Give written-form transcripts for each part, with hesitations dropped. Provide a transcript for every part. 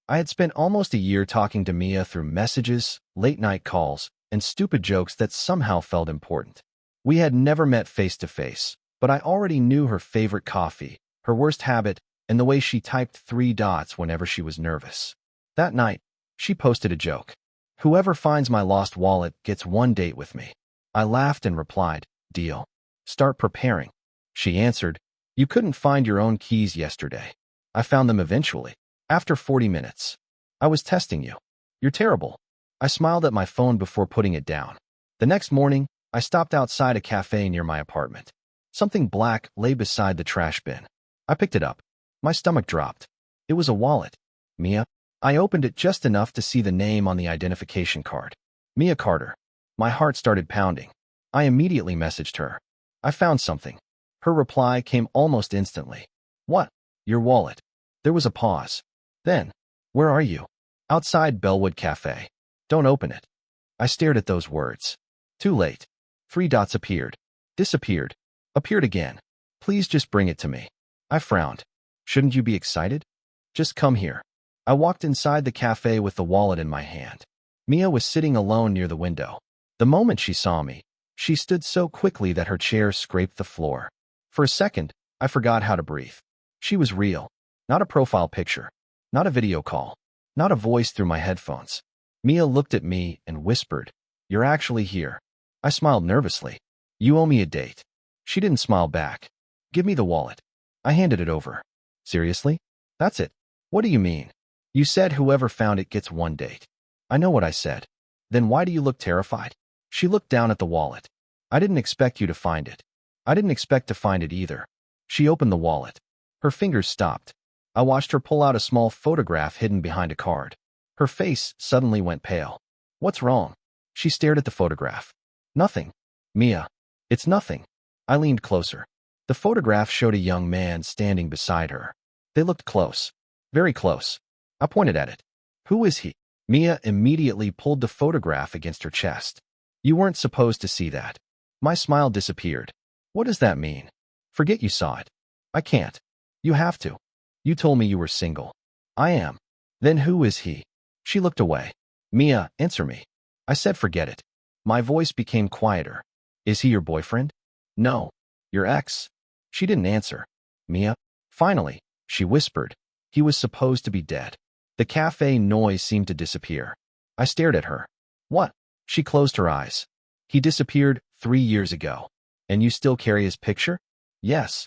I had spent almost a year talking to Mia through messages, late-night calls, and stupid jokes that somehow felt important. We had never met face-to-face, but I already knew her favorite coffee, her worst habit, and the way she typed 3 dots whenever she was nervous. That night, she posted a joke. "Whoever finds my lost wallet gets 1 date with me." I laughed and replied, "Deal. Start preparing." She answered, "You couldn't find your own keys yesterday." "I found them eventually. After 40 minutes. I was testing you." "You're terrible." I smiled at my phone before putting it down. The next morning, I stopped outside a cafe near my apartment. Something black lay beside the trash bin. I picked it up. My stomach dropped. It was a wallet. Mia. I opened it just enough to see the name on the identification card. Mia Carter. My heart started pounding. I immediately messaged her. "I found something." Her reply came almost instantly. "What?" "Your wallet." There was a pause. Then, "Where are you?" "Outside Bellwood Cafe." "Don't open it." I stared at those words. Too late. 3 dots appeared. Disappeared. Appeared again. "Please just bring it to me." I frowned. "Shouldn't you be excited?" "Just come here." I walked inside the cafe with the wallet in my hand. Mia was sitting alone near the window. The moment she saw me, she stood so quickly that her chair scraped the floor. For a second, I forgot how to breathe. She was real. Not a profile picture. Not a video call. Not a voice through my headphones. Mia looked at me and whispered, "You're actually here." I smiled nervously. "You owe me a date." She didn't smile back. "Give me the wallet." I handed it over. "Seriously? That's it?" "What do you mean? You said whoever found it gets 1 date." "I know what I said." "Then why do you look terrified?" She looked down at the wallet. "I didn't expect you to find it." "I didn't expect to find it either." She opened the wallet. Her fingers stopped. I watched her pull out a small photograph hidden behind a card. Her face suddenly went pale. "What's wrong?" She stared at the photograph. "Nothing." "Mia, it's nothing." I leaned closer. The photograph showed a young man standing beside her. They looked close. Very close. I pointed at it. "Who is he?" Mia immediately pulled the photograph against her chest. "You weren't supposed to see that." My smile disappeared. "What does that mean?" "Forget you saw it." "I can't." "You have to." "You told me you were single." "I am." "Then who is he?" She looked away. "Mia, answer me." I said forget it. My voice became quieter. "Is he your boyfriend?" "No." "Your ex?" She didn't answer. "Mia." Finally, she whispered, "He was supposed to be dead." The cafe noise seemed to disappear. I stared at her. "What?" She closed her eyes. "He disappeared 3 years ago. And you still carry his picture?" "Yes."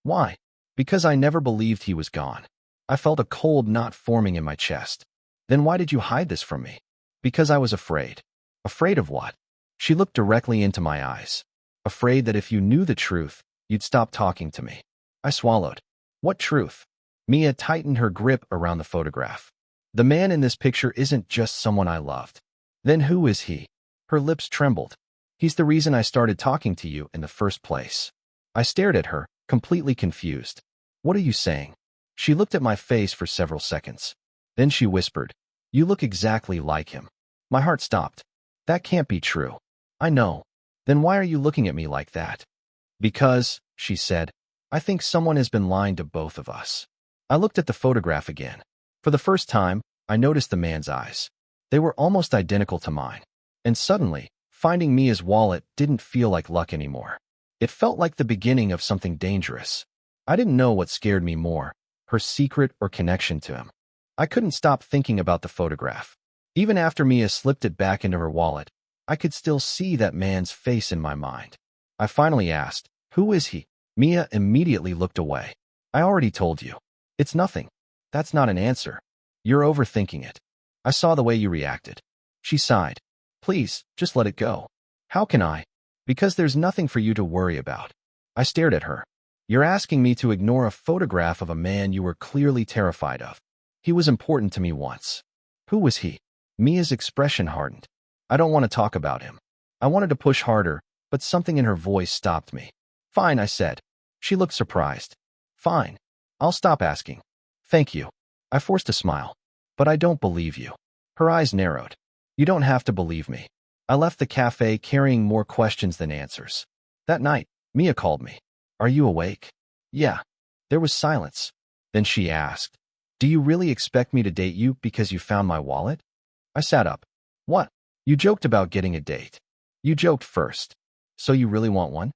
"Why?" "Because I never believed he was gone." I felt a cold knot forming in my chest. "Then why did you hide this from me?" "Because I was afraid." "Afraid of what?" She looked directly into my eyes. "Afraid that if you knew the truth, you'd stop talking to me." I swallowed. "What truth?" Mia tightened her grip around the photograph. "The man in this picture isn't just someone I loved." "Then who is he?" Her lips trembled. "He's the reason I started talking to you in the first place." I stared at her, completely confused. "What are you saying?" She looked at my face for several seconds. Then she whispered, "You look exactly like him." My heart stopped. "That can't be true." "I know." "Then why are you looking at me like that?" "Because," she said, "I think someone has been lying to both of us." I looked at the photograph again. For the first time, I noticed the man's eyes. They were almost identical to mine. And suddenly, finding Mia's wallet didn't feel like luck anymore. It felt like the beginning of something dangerous. I didn't know what scared me more, her secret or connection to him. I couldn't stop thinking about the photograph. Even after Mia slipped it back into her wallet, I could still see that man's face in my mind. I finally asked, "Who is he?" Mia immediately looked away. "I already told you." "It's nothing." "That's not an answer. You're overthinking it." "I saw the way you reacted." She sighed. "Please, just let it go." "How can I?" "Because there's nothing for you to worry about." I stared at her. "You're asking me to ignore a photograph of a man you were clearly terrified of." "He was important to me once." "Who was he?" Mia's expression hardened. "I don't want to talk about him." I wanted to push harder, but something in her voice stopped me. "Fine," I said. She looked surprised. "Fine. I'll stop asking." "Thank you." I forced a smile. "But I don't believe you." Her eyes narrowed. "You don't have to believe me." I left the cafe carrying more questions than answers. That night, Mia called me. "Are you awake?" "Yeah." There was silence. Then she asked, Do you really expect me to date you because you found my wallet? I sat up. What? You joked about getting a date. You joked first. So you really want one?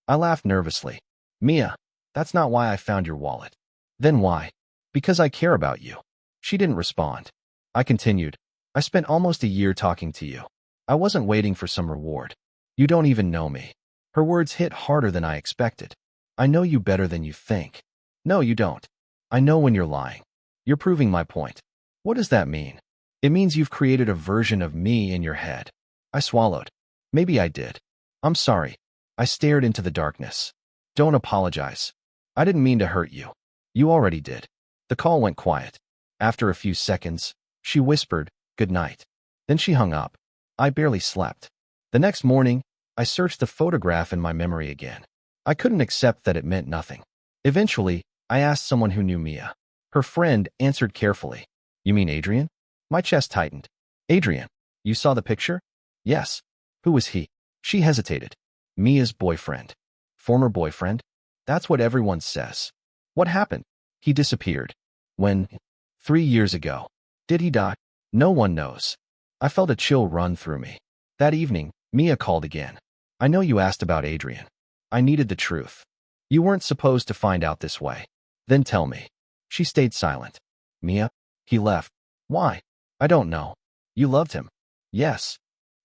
I laughed nervously. Mia, that's not why I found your wallet. Then why? Because I care about you. She didn't respond. I continued. I spent almost a year talking to you. I wasn't waiting for some reward. You don't even know me. Her words hit harder than I expected. I know you better than you think. No, you don't. I know when you're lying. You're proving my point. What does that mean? It means you've created a version of me in your head. I swallowed. Maybe I did. I'm sorry. I stared into the darkness. Don't apologize. I didn't mean to hurt you. You already did. The call went quiet. After a few seconds, she whispered, "Good night." Then she hung up. I barely slept. The next morning, I searched the photograph in my memory again. I couldn't accept that it meant nothing. Eventually, I asked someone who knew Mia. Her friend answered carefully. You mean Adrian? My chest tightened. Adrian, you saw the picture? Yes. Who was he? She hesitated. Mia's boyfriend. Former boyfriend? That's what everyone says. What happened? He disappeared. When? 3 years ago. Did he die? No one knows. I felt a chill run through me. That evening, Mia called again. I know you asked about Adrian. I needed the truth. You weren't supposed to find out this way. Then tell me. She stayed silent. Mia? He left. Why? I don't know. You loved him. Yes.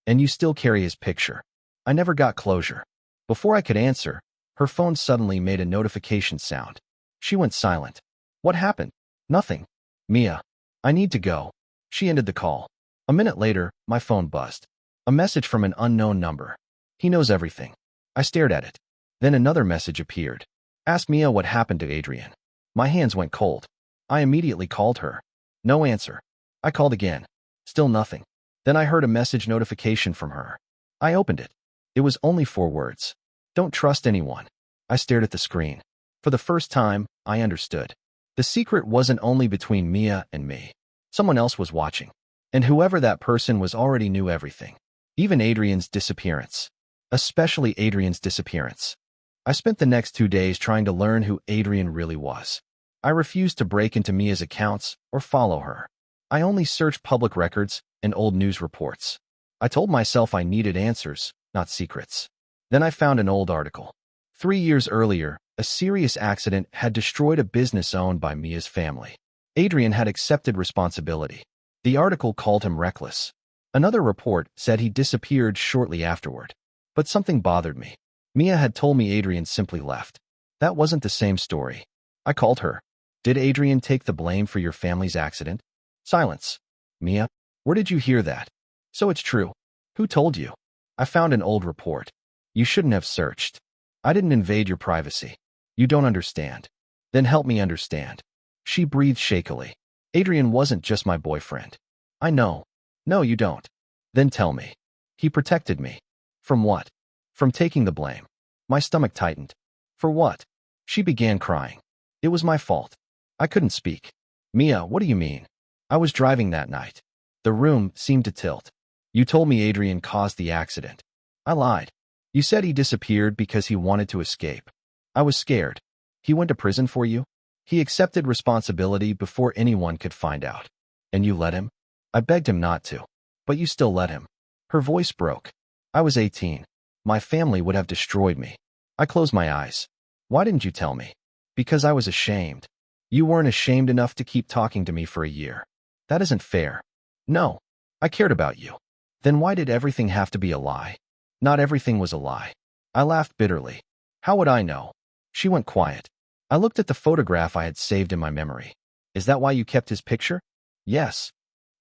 And you still carry his picture. I never got closure. Before I could answer, her phone suddenly made a notification sound. She went silent. What happened? Nothing. Mia, I need to go. She ended the call. A minute later, my phone buzzed. A message from an unknown number. He knows everything. I stared at it. Then another message appeared. Ask Mia what happened to Adrian. My hands went cold. I immediately called her. No answer. I called again. Still nothing. Then I heard a message notification from her. I opened it. It was only 4 words. Don't trust anyone. I stared at the screen. For the first time, I understood. The secret wasn't only between Mia and me. Someone else was watching. And whoever that person was already knew everything. Even Adrian's disappearance. Especially Adrian's disappearance. I spent the next 2 days trying to learn who Adrian really was. I refused to break into Mia's accounts or follow her. I only searched public records and old news reports. I told myself I needed answers, not secrets. Then I found an old article. 3 years earlier, a serious accident had destroyed a business owned by Mia's family. Adrian had accepted responsibility. The article called him reckless. Another report said he disappeared shortly afterward. But something bothered me. Mia had told me Adrian simply left. That wasn't the same story. I called her. Did Adrian take the blame for your family's accident? Silence. Mia, where did you hear that? So it's true. Who told you? I found an old report. You shouldn't have searched. I didn't invade your privacy. You don't understand. Then help me understand. She breathed shakily. Adrian wasn't just my boyfriend. I know. No, you don't. Then tell me. He protected me. From what? From taking the blame. My stomach tightened. For what? She began crying. It was my fault. I couldn't speak. Mia, what do you mean? I was driving that night. The room seemed to tilt. You told me Adrian caused the accident. I lied. You said he disappeared because he wanted to escape. I was scared. He went to prison for you? He accepted responsibility before anyone could find out. And you let him? I begged him not to. But you still let him. Her voice broke. I was 18. My family would have destroyed me. I closed my eyes. Why didn't you tell me? Because I was ashamed. You weren't ashamed enough to keep talking to me for a year. That isn't fair. No. I cared about you. Then why did everything have to be a lie? Not everything was a lie. I laughed bitterly. How would I know? She went quiet. I looked at the photograph I had saved in my memory. Is that why you kept his picture? Yes.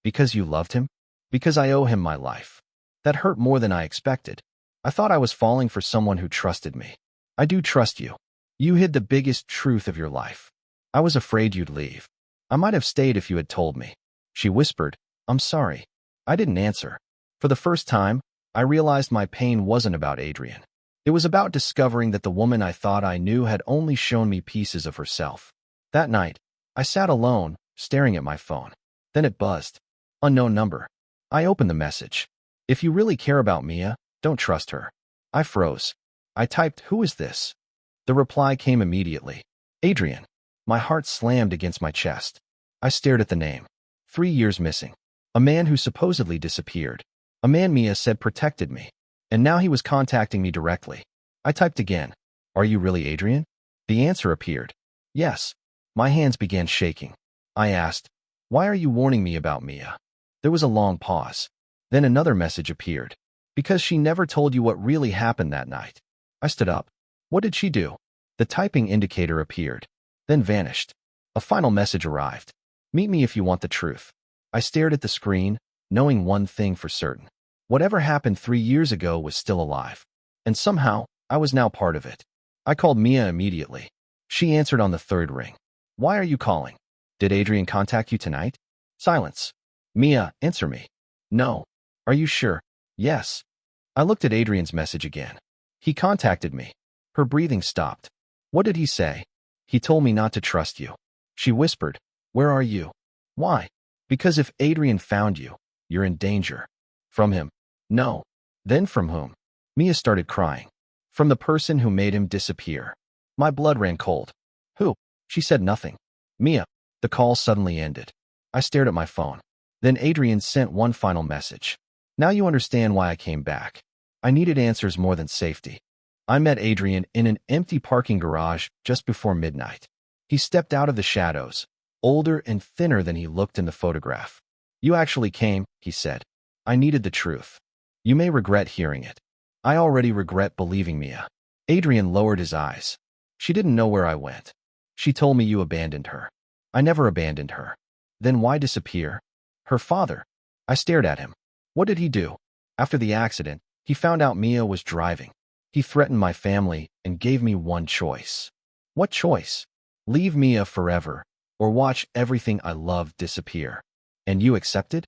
Because you loved him? Because I owe him my life. That hurt more than I expected. I thought I was falling for someone who trusted me. I do trust you. You hid the biggest truth of your life. I was afraid you'd leave. I might have stayed if you had told me. She whispered, I'm sorry. I didn't answer. For the first time, I realized my pain wasn't about Adrian. It was about discovering that the woman I thought I knew had only shown me pieces of herself. That night, I sat alone, staring at my phone. Then it buzzed. Unknown number. I opened the message. If you really care about Mia, don't trust her. I froze. I typed, who is this? The reply came immediately. Adrian. My heart slammed against my chest. I stared at the name. 3 years missing. A man who supposedly disappeared. A man Mia said protected me. And now he was contacting me directly. I typed again. Are you really Adrian? The answer appeared. Yes. My hands began shaking. I asked, why are you warning me about Mia? There was a long pause. Then another message appeared. Because she never told you what really happened that night. I stood up. What did she do? The typing indicator appeared, then vanished. A final message arrived. Meet me if you want the truth. I stared at the screen, knowing one thing for certain. Whatever happened 3 years ago was still alive. And somehow, I was now part of it. I called Mia immediately. She answered on the third ring. Why are you calling? Did Adrian contact you tonight? Silence. Mia, answer me. No. Are you sure? Yes. I looked at Adrian's message again. He contacted me. Her breathing stopped. What did he say? He told me not to trust you. She whispered. Where are you? Why? Because if Adrian found you, you're in danger. From him? No. Then from whom? Mia started crying. From the person who made him disappear. My blood ran cold. Who? She said nothing. Mia. The call suddenly ended. I stared at my phone. Then Adrian sent one final message. Now you understand why I came back. I needed answers more than safety. I met Adrian in an empty parking garage just before midnight. He stepped out of the shadows, older and thinner than he looked in the photograph. You actually came, he said. I needed the truth. You may regret hearing it. I already regret believing Mia. Adrian lowered his eyes. She didn't know where I went. She told me you abandoned her. I never abandoned her. Then why disappear? Her father. I stared at him. What did he do? After the accident, he found out Mia was driving. He threatened my family and gave me one choice. What choice? Leave Mia forever, or watch everything I loved disappear. And you accepted?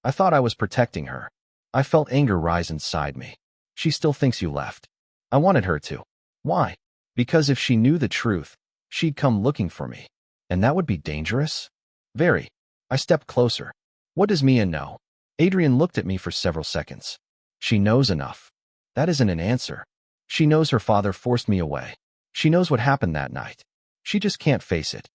I thought I was protecting her. I felt anger rise inside me. She still thinks you left. I wanted her to. Why? Because if she knew the truth, she'd come looking for me. And that would be dangerous? Very. I stepped closer. What does Mia know? Adrian looked at me for several seconds. She knows enough. That isn't an answer. She knows her father forced me away. She knows what happened that night. She just can't face it.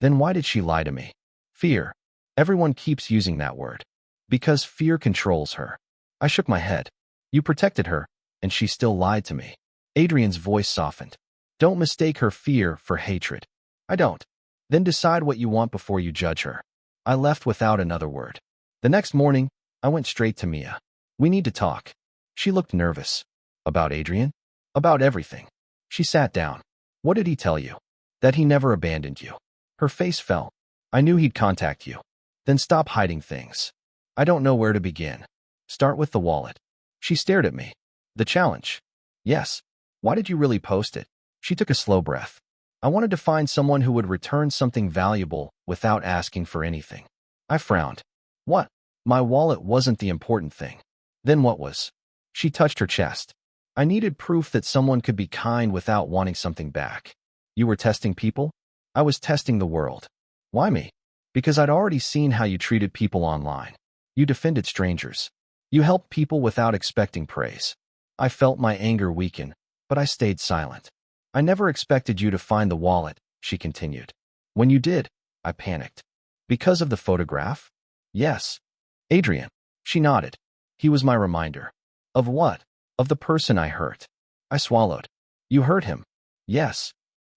Then why did she lie to me? Fear. Everyone keeps using that word. Because fear controls her. I shook my head. You protected her, and she still lied to me. Adrian's voice softened. Don't mistake her fear for hatred. I don't. Then decide what you want before you judge her. I left without another word. The next morning, I went straight to Mia. We need to talk. She looked nervous. About Adrian? About everything. She sat down. What did he tell you? That he never abandoned you. Her face fell. I knew he'd contact you. Then stop hiding things. I don't know where to begin. Start with the wallet. She stared at me. The challenge. Yes. Why did you really post it? She took a slow breath. I wanted to find someone who would return something valuable without asking for anything. I frowned. What? My wallet wasn't the important thing. Then what was? She touched her chest. I needed proof that someone could be kind without wanting something back. You were testing people? I was testing the world. Why me? Because I'd already seen how you treated people online. You defended strangers. You helped people without expecting praise. I felt my anger weaken, but I stayed silent. I never expected you to find the wallet, she continued. When you did, I panicked. Because of the photograph? Yes. Adrian. She nodded. He was my reminder. Of what? Of the person I hurt. I swallowed. You hurt him? Yes.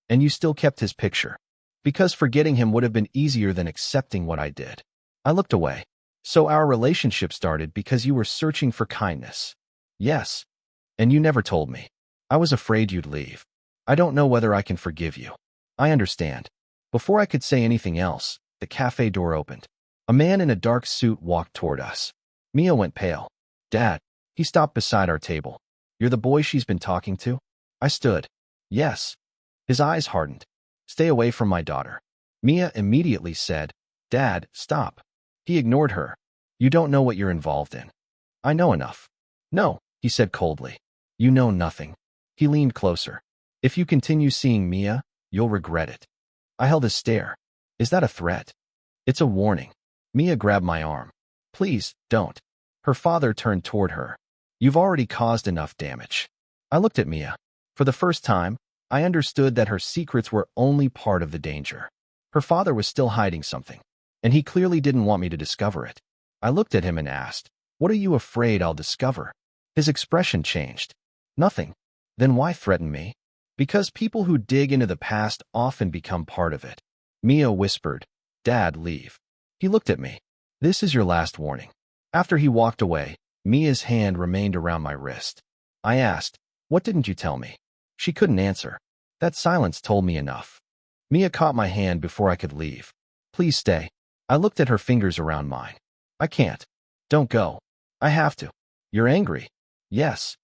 And you still kept his picture. Because forgetting him would have been easier than accepting what I did. I looked away. So our relationship started because you were searching for kindness. Yes. And you never told me. I was afraid you'd leave. I don't know whether I can forgive you. I understand. Before I could say anything else, the cafe door opened. A man in a dark suit walked toward us. Mia went pale. Dad. He stopped beside our table. You're the boy she's been talking to? I stood. Yes. His eyes hardened. Stay away from my daughter. Mia immediately said, Dad, stop. He ignored her. You don't know what you're involved in. I know enough. No, he said coldly. You know nothing. He leaned closer. If you continue seeing Mia, you'll regret it. I held his stare. Is that a threat? It's a warning. Mia grabbed my arm. Please, don't. Her father turned toward her. You've already caused enough damage. I looked at Mia. For the first time, I understood that her secrets were only part of the danger. Her father was still hiding something. and he clearly didn't want me to discover it. I looked at him and asked, "What are you afraid I'll discover?" His expression changed. "Nothing." "Then why threaten me?" "Because people who dig into the past often become part of it." Mia whispered, "Dad, leave." He looked at me. "This is your last warning." After he walked away, Mia's hand remained around my wrist. I asked, "What didn't you tell me?" She couldn't answer. That silence told me enough. Mia caught my hand before I could leave. "Please stay." I looked at her fingers around mine. "I can't." "Don't go." "I have to." "You're angry." "Yes."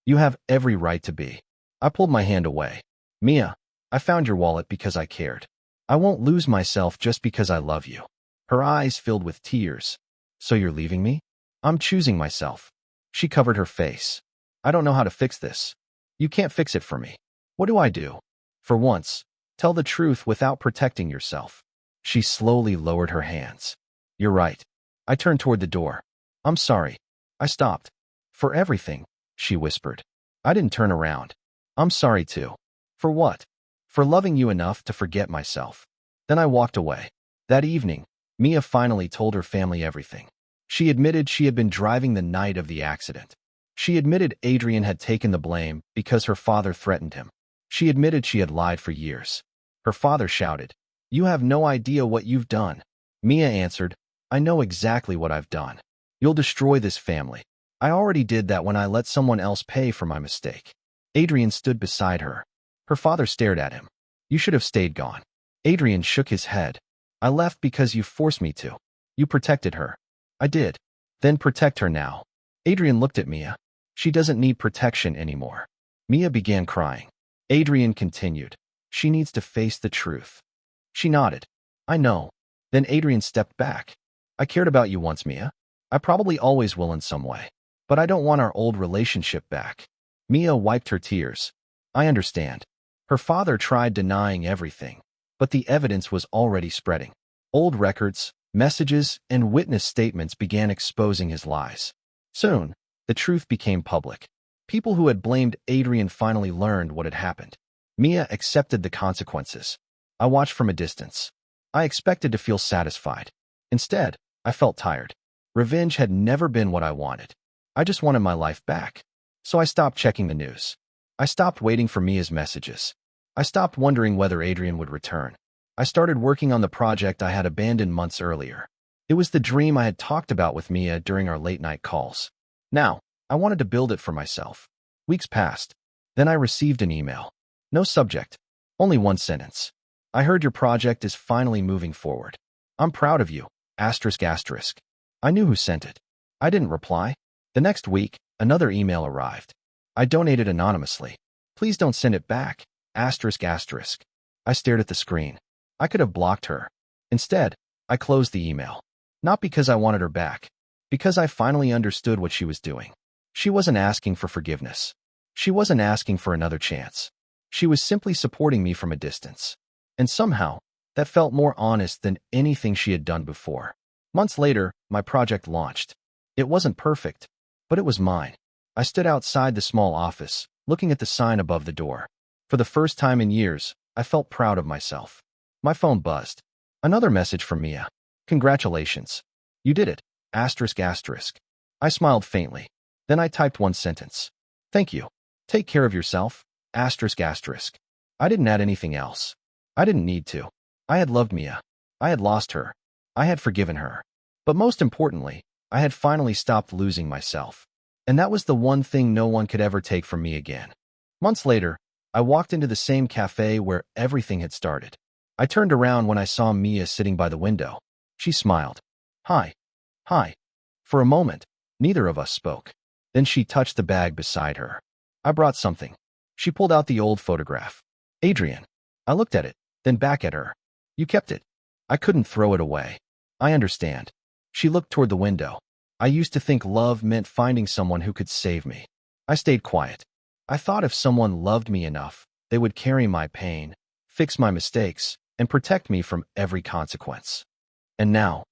"You have every right to be." I pulled my hand away. "Mia, I found your wallet because I cared. I won't lose myself just because I love you." Her eyes filled with tears. "So you're leaving me?" "I'm choosing myself." She covered her face. "I don't know how to fix this." "You can't fix it for me." "What do I do?" "For once, tell the truth without protecting yourself." She slowly lowered her hands. "You're right." I turned toward the door. "I'm sorry." I stopped. "For everything," she whispered. I didn't turn around. "I'm sorry too." "For what?" "For loving you enough to forget myself." Then I walked away. That evening, Mia finally told her family everything. She admitted she had been driving the night of the accident. She admitted Adrian had taken the blame because her father threatened him. She admitted she had lied for years. Her father shouted, "You have no idea what you've done." Mia answered, "I know exactly what I've done. You'll destroy this family. I already did that when I let someone else pay for my mistake." Adrian stood beside her. Her father stared at him. "You should have stayed gone." Adrian shook his head. "I left because you forced me to." "You protected her." "I did." "Then protect her now." Adrian looked at Mia. "She doesn't need protection anymore." Mia began crying. Adrian continued, "She needs to face the truth." She nodded. "I know." Then Adrian stepped back. "I cared about you once, Mia. I probably always will in some way. But I don't want our old relationship back." Mia wiped her tears. "I understand." Her father tried denying everything, but the evidence was already spreading. Old records, messages, and witness statements began exposing his lies. Soon, the truth became public. People who had blamed Adrian finally learned what had happened. Mia accepted the consequences. I watched from a distance. I expected to feel satisfied. Instead, I felt tired. Revenge had never been what I wanted. I just wanted my life back. So I stopped checking the news. I stopped waiting for Mia's messages. I stopped wondering whether Adrian would return. I started working on the project I had abandoned months earlier. It was the dream I had talked about with Mia during our late-night calls. Now, I wanted to build it for myself. Weeks passed. Then I received an email. No subject. Only one sentence. "I heard your project is finally moving forward. I'm proud of you. Asterisk asterisk." I knew who sent it. I didn't reply. The next week, another email arrived. "I donated anonymously. Please don't send it back. Asterisk asterisk." I stared at the screen. I could have blocked her. Instead, I closed the email. Not because I wanted her back. Because I finally understood what she was doing. She wasn't asking for forgiveness. She wasn't asking for another chance. She was simply supporting me from a distance. And somehow, that felt more honest than anything she had done before. Months later, my project launched. It wasn't perfect, but it was mine. I stood outside the small office, looking at the sign above the door. For the first time in years, I felt proud of myself. My phone buzzed. Another message from Mia. "Congratulations. You did it. Asterisk asterisk." I smiled faintly. Then I typed one sentence. "Thank you. Take care of yourself. Asterisk asterisk." I didn't add anything else. I didn't need to. I had loved Mia. I had lost her. I had forgiven her. But most importantly, I had finally stopped losing myself. And that was the one thing no one could ever take from me again. Months later, I walked into the same cafe where everything had started. I turned around when I saw Mia sitting by the window. She smiled. "Hi." "Hi." For a moment, neither of us spoke. Then she touched the bag beside her. "I brought something." She pulled out the old photograph. "Adrian." I looked at it, then back at her. "You kept it." "I couldn't throw it away." "I understand." She looked toward the window. "I used to think love meant finding someone who could save me." I stayed quiet. I thought if someone loved me enough, they would carry my pain, fix my mistakes, and protect me from every consequence. And now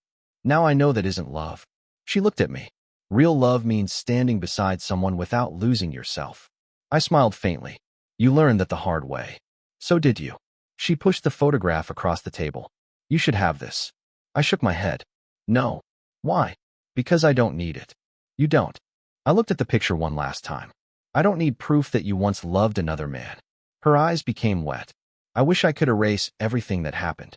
I know that isn't love. She looked at me. "Real love means standing beside someone without losing yourself." I smiled faintly. "You learned that the hard way." "So did you." She pushed the photograph across the table. "You should have this." I shook my head. No. Why? Because I don't need it. You don't. I looked at the picture one last time. I don't need proof that you once loved another man. Her eyes became wet. I wish I could erase everything that happened.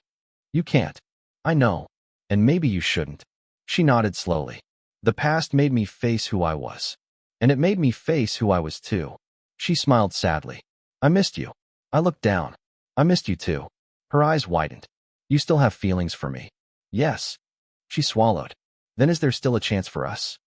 You can't. I know. And maybe you shouldn't. She nodded slowly. The past made me face who I was. And it made me face who I was too. She smiled sadly. I missed you. I looked down. I missed you too. Her eyes widened. You still have feelings for me? Yes. She swallowed. Then is there still a chance for us?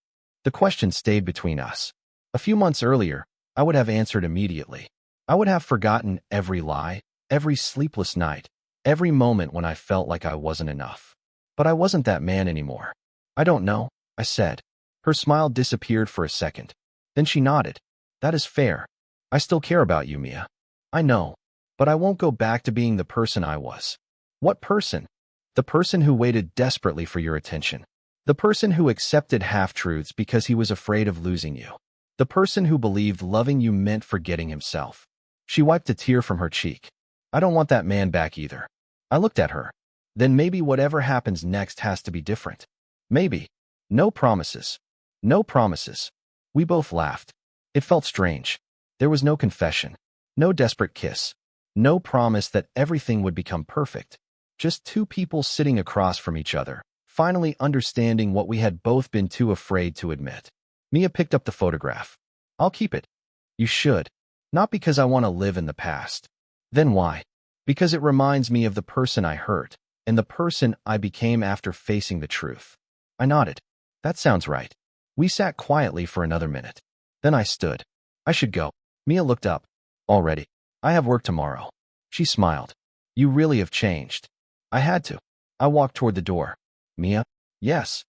The question stayed between us. A few months earlier, I would have answered immediately. I would have forgotten every lie, every sleepless night, every moment when I felt like I wasn't enough. But I wasn't that man anymore. I don't know, I said. Her smile disappeared for a second. Then she nodded. That is fair. I still care about you, Mia. I know. But I won't go back to being the person I was. What person? The person who waited desperately for your attention. The person who accepted half-truths because he was afraid of losing you. The person who believed loving you meant forgetting himself. She wiped a tear from her cheek. I don't want that man back either. I looked at her. Then maybe whatever happens next has to be different. Maybe. No promises. No promises. We both laughed. It felt strange. There was no confession. No desperate kiss. No promise that everything would become perfect. Just two people sitting across from each other, finally understanding what we had both been too afraid to admit. Mia picked up the photograph. I'll keep it. You should. Not because I want to live in the past. Then why? Because it reminds me of the person I hurt, and the person I became after facing the truth. I nodded. That sounds right. We sat quietly for another minute. Then I stood. I should go. Mia looked up. Already. I have work tomorrow. She smiled. You really have changed. I had to. I walked toward the door. Mia? Yes.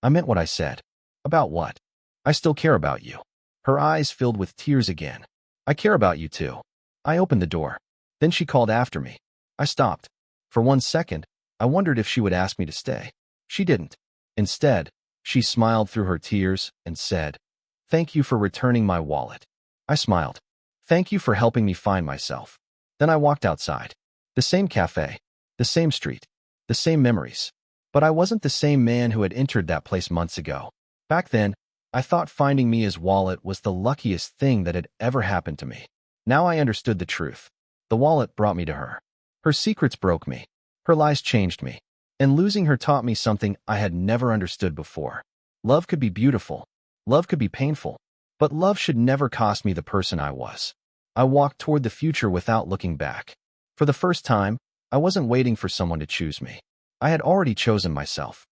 I meant what I said. About what? I still care about you. Her eyes filled with tears again. I care about you too. I opened the door. Then she called after me. I stopped. For 1 second, I wondered if she would ask me to stay. She didn't. Instead, she smiled through her tears and said, Thank you for returning my wallet. I smiled. Thank you for helping me find myself. Then I walked outside. The same cafe. The same street. The same memories. But I wasn't the same man who had entered that place months ago. Back then, I thought finding Mia's wallet was the luckiest thing that had ever happened to me. Now I understood the truth. The wallet brought me to her. Her secrets broke me. Her lies changed me. And losing her taught me something I had never understood before. Love could be beautiful. Love could be painful. But love should never cost me the person I was. I walked toward the future without looking back. For the first time, I wasn't waiting for someone to choose me. I had already chosen myself.